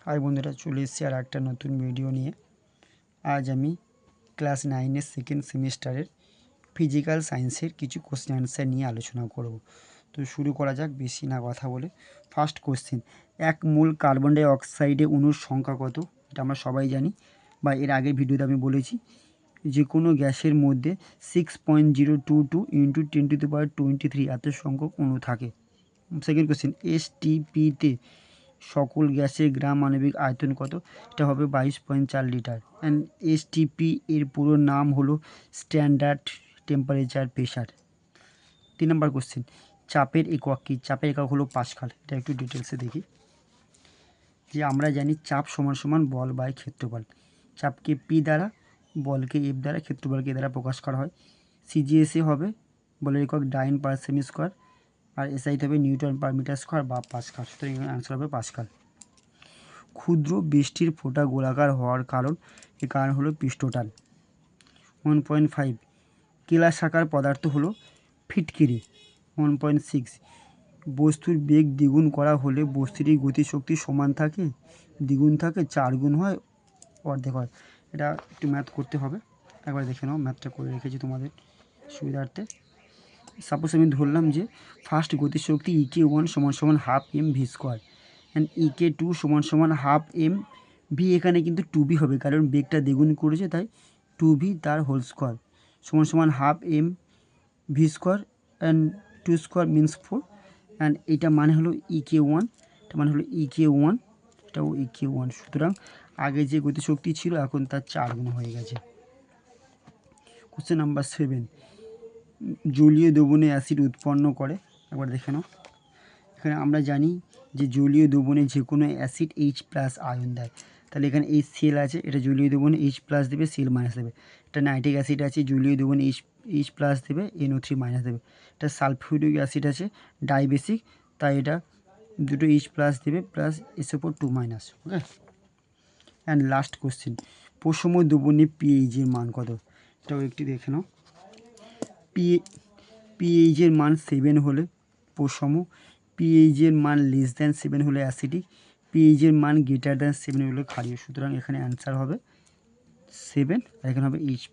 High বন্ধুরা, চলে এসেছি আর একটা নতুন ভিডিও নিয়ে। আজ আমি ক্লাস 9-এর সেকেন্ড সেমিস্টারের ফিজিক্যাল সায়েন্সের কিছু কোশ্চেন অ্যান্সার নিয়ে আলোচনা করব। তো শুরু করা যাক বেশি না কথা বলে। ফার্স্ট কোশ্চেন, এক মোল কার্বন ডাই অক্সাইডে অণুর সংখ্যা কত? এটা আমরা সবাই জানি, বা এর আগের ভিডিওতে আমি বলেছি। যে কোনো গ্যাসের মধ্যে 6.022 ইন্টু 10⁻23 এত সংখ্যক অণু থাকে। সেকেন্ড কোশ্চেন, এসটিপিতে সকল গ্যাসের গ্রাম আণবিক আয়তন কত? এটা হবে 22.4 লিটার। অ্যান্ড এসটিপি এর পুরো নাম হলো স্ট্যান্ডার্ড টেম্পারেচার প্রেশার। 3 নম্বর কোশ্চেন, চাপের একক কী? চাপের একক হলো পাস্কাল। এটা একটু ডিটেলসে দেখি। যে আমরা জানি চাপ সমান সমান বল বাই ক্ষেত্রফল। চাপকে পি দ্বারা, বলকে এফ দ্বারা, ক্ষেত্রফলকে দ্বারা প্রকাশ করা হয়। সিজিএসএ হবে বলের একক ডাইন পার সেমি স্কোয়ার, আর এসআইতে হবে নিউটন পার মিটার স্কোয়ার বা পাস্কাল। সুতরাং এখানে অ্যান্সার হবে পাস্কাল। ক্ষুদ্র বৃষ্টির ফোঁটা গোলাকার হওয়ার কারণ, এর কারণ হলো পৃষ্ঠটান। 1.5 কেলাসাকার পদার্থ হলো ফিটকিরি। 1.6 বস্তুর বেগ দ্বিগুণ করা হলে বস্তুটির গতিশক্তি সমান থাকে, দ্বিগুণ থাকে, 4 গুণ হয়, অর্ধেক হয়। এটা একটু ম্যাথ করতে হবে, একবার দেখে নাও। ম্যাথটা করে রেখেছি তোমাদের সুবিধার্থে। সাপোজ আমি ধরলাম যে ফার্স্ট গতিশক্তি EK1 সমান সমান half M V square, and EK2 সমান সমান হাফ এম ভি। এখানে কিন্তু 2V হবে, কারণ বেগটা দ্বিগুণ করেছে, তাই 2V তার হোল স্কোয়ার সমান সমান half M V square, and 2 square means 4, and এটা মানে হলো EK1, এটা মানে হলো EK1, এটাও EK1। সুতরাং আগে যে গতিশক্তি ছিল এখন তার 4 গুণ হয়ে গেছে। কোশ্চেন নাম্বার 7, জলীয় দ্রবণে অ্যাসিড উৎপন্ন করে, একবার দেখে নাও। এখানে আমরা জানি যে জলীয় দ্রবণে যে কোনো অ্যাসিড H+ আয়ন দেয়। তাহলে এখানে HCl আছে, এটা জলীয় দ্রবণে H+ দেবে, Cl- দেবে। এটা নাইট্রিক অ্যাসিড আছে, জলীয় দ্রবণে H+ দেবে, NO3- দেবে। এটা সালফিউরিক অ্যাসিড আছে, ডাইবেসিক, তাই এটা দুটো H+ দেবে plus SO4 2-। Okay. And last question, প্রশম দ্রবণে পিএইচের মান কত? এটাও একটি দেখে নাও। পিএইচের মান 7 হলে প্রশম, পিএইচের মান <7 হলে অ্যাসিডিক, পিএইচের মান <7 হলে ক্ষারীয়। সুতরাং এখানে অ্যান্সার হবে 7, আর এখানে হবে H+।